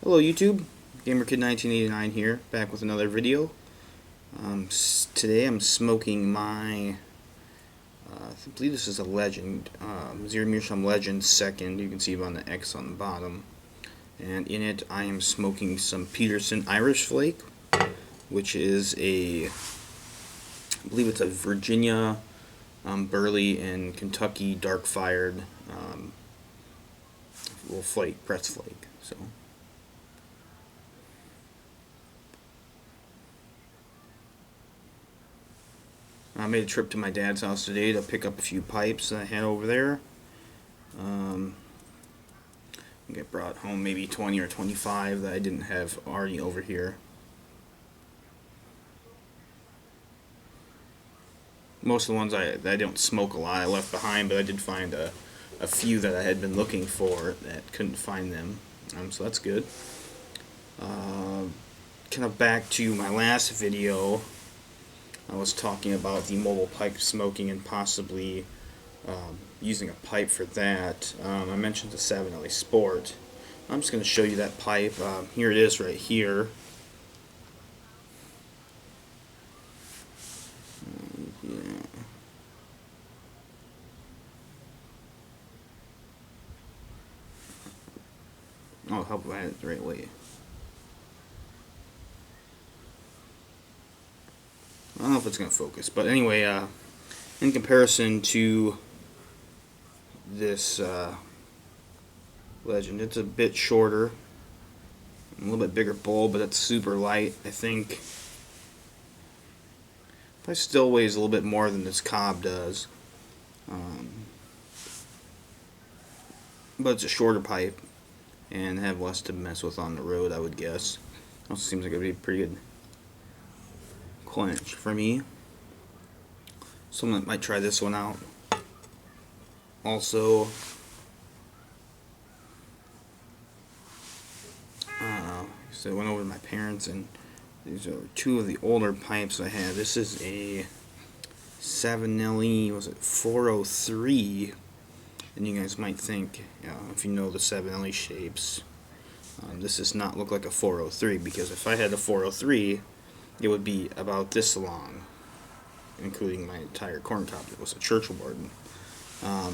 Hello YouTube, GamerKid1989 here, back with another video. Today I'm smoking my, I believe this is a Legend, Zero Meerschaum Legend Second. You can see it on the X on the bottom. And in it I am smoking some Peterson Irish Flake, which is I believe it's a Virginia, Burley, and Kentucky dark-fired little flake, press flake. So. I made a trip to my dad's house today to pick up a few pipes that I had over there. I brought home maybe 20 or 25 that I didn't have already over here. Most of the ones that I don't smoke a lot I left behind, but I did find a few that I had been looking for that couldn't find them. So that's good. Kind of back to my last video, I was talking about the mobile pipe smoking and possibly using a pipe for that. I mentioned the 7LA Sport. I'm just going to show you that pipe. Here it is right here. Yeah. I'll help if I had it the right way. I don't know if it's going to focus, but anyway, in comparison to this Legend, it's a bit shorter, a little bit bigger bowl, but it's super light. I think it still weighs a little bit more than this Cobb does, but it's a shorter pipe and have less to mess with on the road, I would guess. Also seems like it would be a pretty good quench for me. Someone might try this one out. Also, so I went over to my parents, and these are two of the older pipes I had. This is a 7LE, was it 403? And you guys might think, if you know the 7LE shapes, this does not look like a 403, because if I had a 403, it would be about this long, including my entire corn cob. It was a Churchill board. I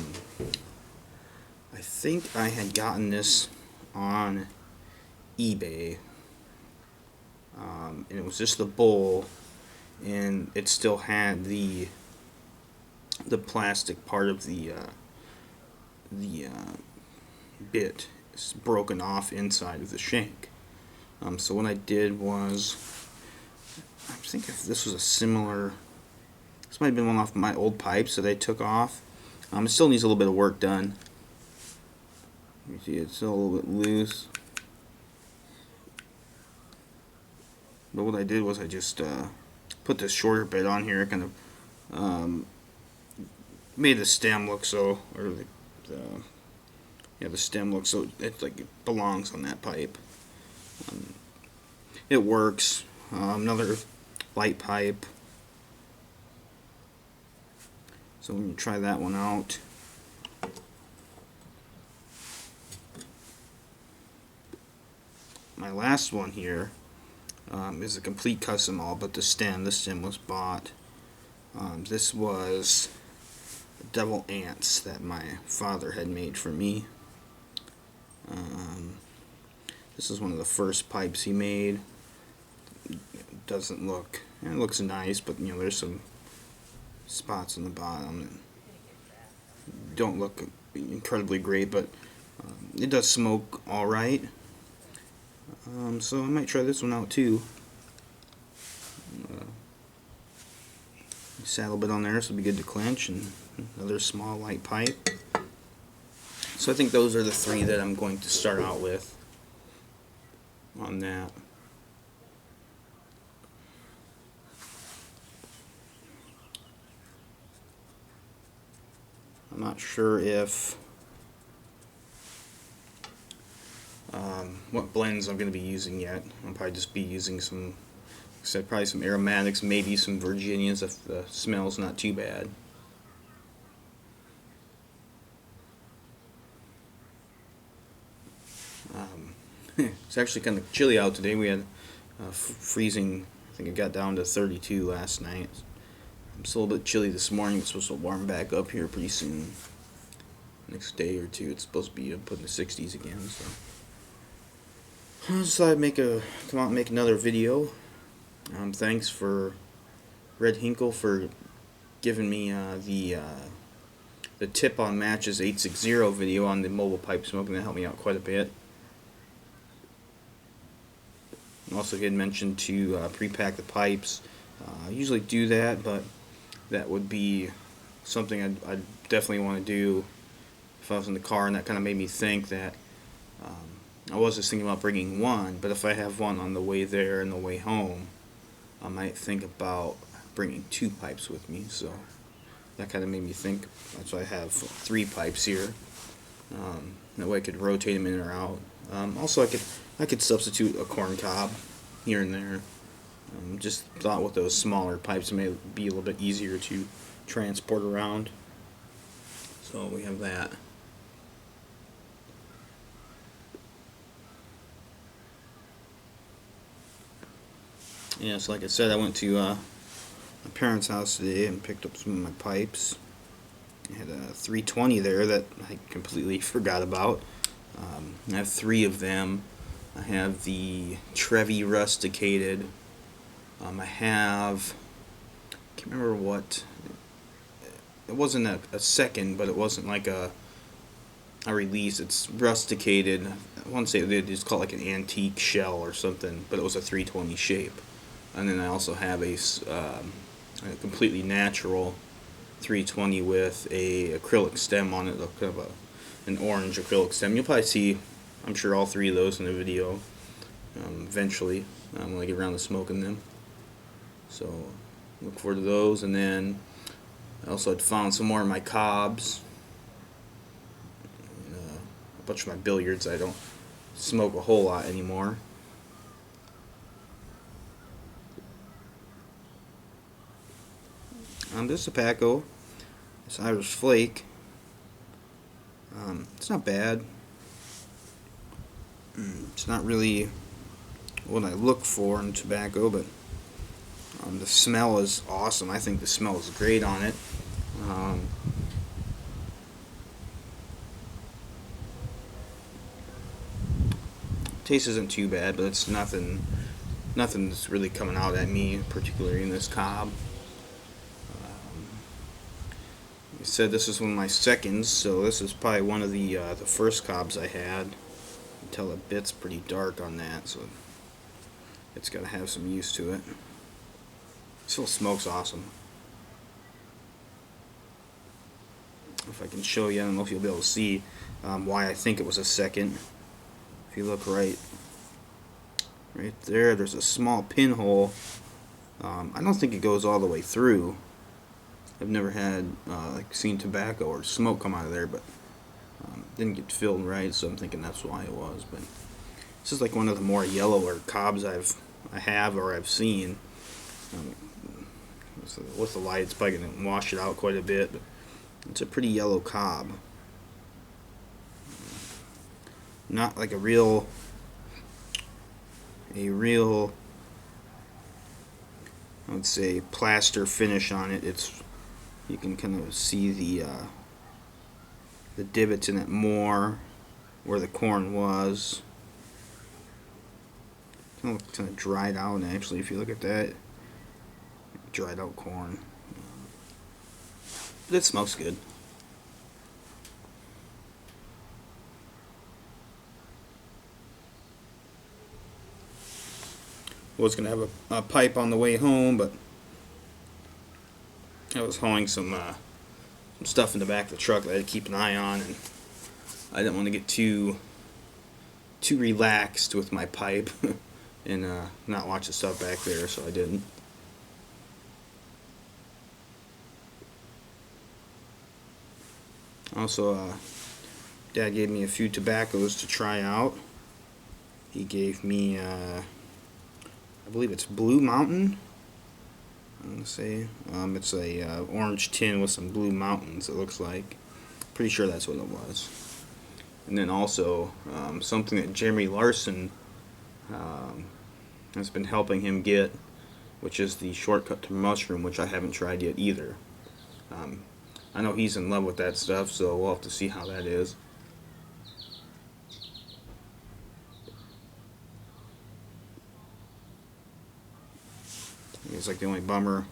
think I had gotten this on eBay, and it was just the bowl, and it still had the plastic part of the bit is broken off inside of the shank. So what I did was, I think if this was a similar, this might have been one off my old pipes that I took off. It still needs a little bit of work done. You see, it's still a little bit loose. But what I did was I just put this shorter bit on here, kind of made the stem look so, or the stem looks so it's like it belongs on that pipe. It works. Another light pipe. So we're going to try that one out. My last one here is a complete custom all, but the stem was bought. This was Devil Ants that my father had made for me. This is one of the first pipes he made. It doesn't look, it looks nice, but there's some spots on the bottom that don't look incredibly great, but it does smoke alright. So I might try this one out too. Saddle bit on there, so it'll be good to clench, and another small light pipe. So I think those are the three that I'm going to start out with on that. I'm not sure if what blends I'm going to be using yet. I'll probably just be using some, like I said, probably some aromatics, maybe some Virginias if the smell's not too bad. It's actually kind of chilly out today. We had freezing. I think it got down to 32 last night. It's a little bit chilly this morning. It's supposed to warm back up here pretty soon. Next day or two, it's supposed to be up in the 60s again. So I just thought I'd come out and make another video. Thanks for Red Hinkle for giving me the tip on Match's 860 video on the mobile pipe smoking. That helped me out quite a bit. Also, he had mentioned to pre-pack the pipes. I usually do that, but that would be something I'd definitely want to do if I was in the car, and that kind of made me think that I was just thinking about bringing one, but if I have one on the way there and the way home, I might think about bringing 2 pipes with me. So that kind of made me think. That's why I have 3 pipes here. That way I could rotate them in or out. Also, I could substitute a corn cob here and there. Just thought with those smaller pipes it may be a little bit easier to transport around. So we have that. Yeah, so like I said, I went to my parents' house today and picked up some of my pipes. I had a 320 there that I completely forgot about. I have 3 of them. I have the Trevi rusticated. I can't remember what. It wasn't a second, but it wasn't like a release. It's rusticated. I want to say they just call it like an antique shell or something, but it was a 320 shape. And then I also have a completely natural 320 with a acrylic stem on it, kind of an orange acrylic stem. You'll probably see, I'm sure, all 3 of those in the video eventually when I get around to smoking them. So look forward to those. And then I also had found some more of my cobs, and, a bunch of my billiards. I don't smoke a whole lot anymore. This tobacco, this Irish Flake, it's not bad. It's not really what I look for in tobacco, but the smell is awesome. I think the smell is great on it. Taste isn't too bad, but it's nothing that's really coming out at me, particularly in this cob. I said this is one of my seconds, so this is probably one of the first cobs I had. You can tell the bit's pretty dark on that, so it's got to have some use to it. Still smokes awesome. If I can show you, I don't know if you'll be able to see why I think it was a second. If you look right there, there's a small pinhole. I don't think it goes all the way through. I've never had seen tobacco or smoke come out of there, but didn't get filled right, so I'm thinking that's why it was. But this is like one of the more yellower cobs I have or I've seen. So with the light, it's probably going to wash it out quite a bit, but it's a pretty yellow cob. Not like a real I would say plaster finish on it. You can kind of see the divots in it more where the corn was. Kind of dried out actually. If you look at that, dried out corn. But it smells good. Was gonna have a pipe on the way home, but I was hauling some stuff in the back of the truck that I had to keep an eye on, and I didn't want to get too relaxed with my pipe and not watch the stuff back there, so I didn't. Also, Dad gave me a few tobaccos to try out. He gave me, I believe it's Blue Mountain. I'm gonna say it's a orange tin with some blue mountains. It looks like. Pretty sure that's what it was. And then also something that Jeremy Larson has been helping him get, which is the shortcut to mushroom, which I haven't tried yet either. I know he's in love with that stuff, so we'll have to see how that is. It's like the only bummer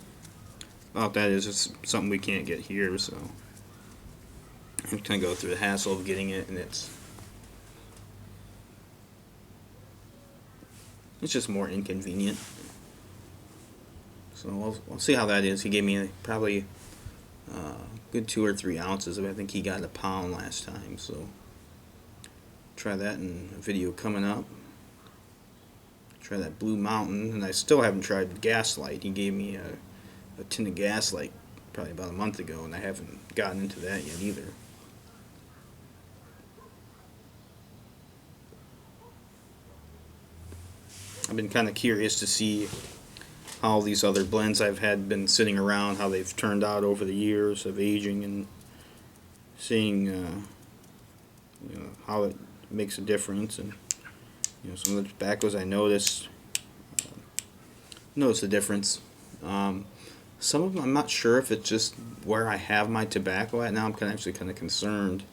about that is it's something we can't get here, so I'm gonna go through the hassle of getting it, and it's just more inconvenient. So we'll see how that is. He gave me probably good 2 or 3 ounces. I think he got a pound last time, so try that in a video coming up. Try that Blue Mountain, and I still haven't tried Gaslight. He gave me a tin of Gaslight probably about a month ago, and I haven't gotten into that yet either. I've been kind of curious to see how these other blends I've had been sitting around, how they've turned out over the years of aging, and seeing how it makes a difference. And some of the tobaccos I noticed the difference. Some of them I'm not sure if it's just where I have my tobacco at now. I'm actually kind of concerned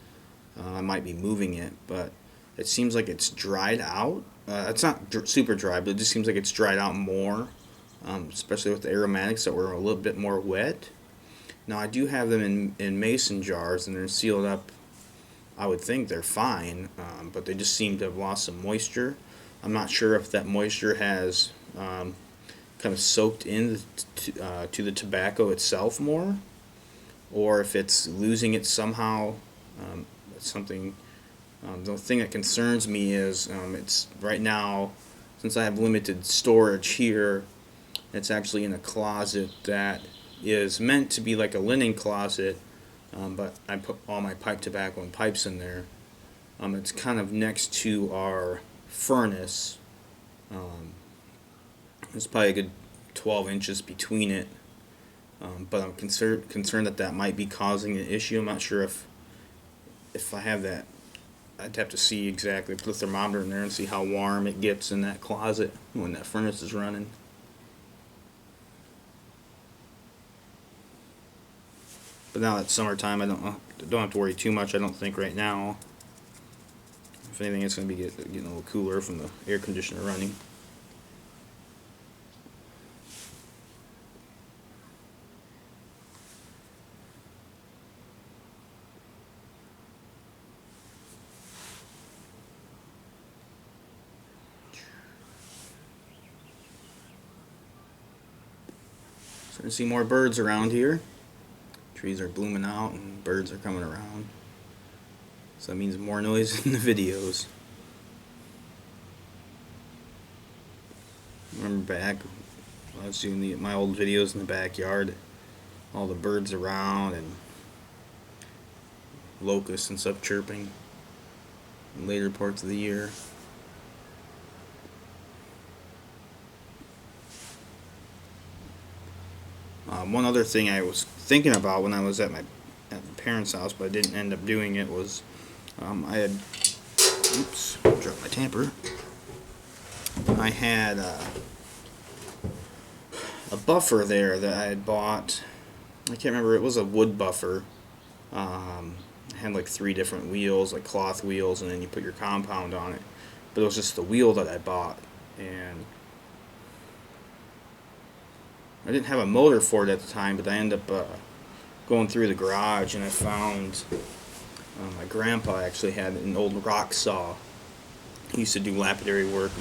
I might be moving it, but it seems like it's dried out. It's not super dry, but it just seems like it's dried out more, especially with the aromatics that were a little bit more wet. Now I do have them in mason jars, and they're sealed up. I would think they're fine, but they just seem to have lost some moisture. I'm not sure if that moisture has kind of soaked in to the tobacco itself more, or if it's losing it somehow. It's something. The thing that concerns me is it's right now, since I have limited storage here, it's actually in a closet that is meant to be like a linen closet, but I put all my pipe tobacco and pipes in there. It's kind of next to our furnace. There's probably a good 12 inches between it, but I'm concerned that might be causing an issue. I'm not sure if I have that. I'd have to see exactly, put the thermometer in there and see how warm it gets in that closet when that furnace is running. But now it's summertime, I don't have to worry too much, I don't think, right now. If anything, it's going to be getting a little cooler from the air conditioner running. Starting to see more birds around here. Trees are blooming out and birds are coming around. So that means more noise in the videos. Remember back when I was doing my old videos in the backyard, all the birds around and locusts and stuff chirping in later parts of the year. One other thing I was thinking about when I was at my parents' house, but I didn't end up doing it, was I had, oops, dropped my tamper. I had a buffer there that I had bought. I can't remember, it was a wood buffer. It had like 3 different wheels, like cloth wheels, and then you put your compound on it. But it was just the wheel that I bought, and I didn't have a motor for it at the time, but I ended up going through the garage, and I found my grandpa actually had an old rock saw. He used to do lapidary work,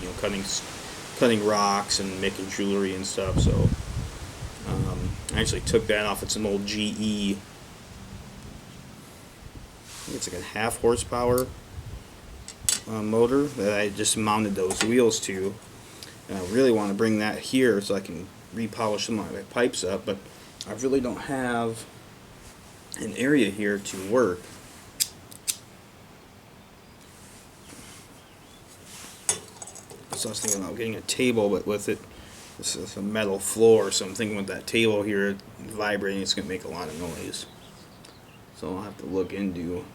cutting rocks and making jewelry and stuff. So I actually took that off. It's an old GE. I think it's like a 1/2 horsepower motor that I just mounted those wheels to. And I really want to bring that here so I can repolish some of my pipes up, but I really don't have an area here to work. So I was thinking about getting a table, but with it, this is a metal floor, so I'm thinking with that table here vibrating, it's going to make a lot of noise. So I'll have to look into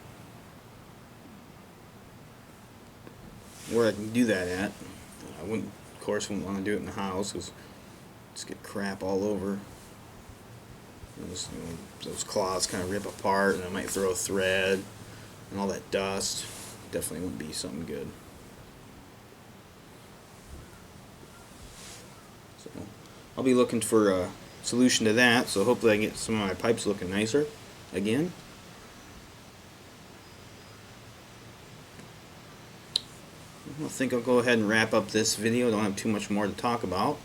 where I can do that at. I wouldn't, of course, wouldn't want to do it in the house because just get crap all over. Those cloths kind of rip apart, and I might throw a thread and all that dust. Definitely wouldn't be something good. So I'll be looking for a solution to that, so hopefully I can get some of my pipes looking nicer again. I think I'll go ahead and wrap up this video. I don't have too much more to talk about.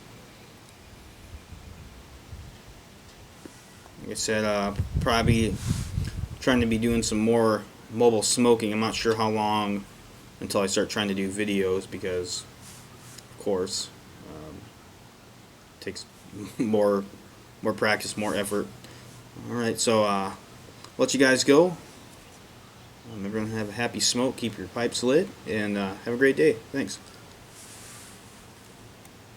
Like I said, probably trying to be doing some more mobile smoking. I'm not sure how long until I start trying to do videos because, of course, it takes more practice, more effort. Alright, so I'll let you guys go. Everyone have a happy smoke, keep your pipes lit, and have a great day. Thanks.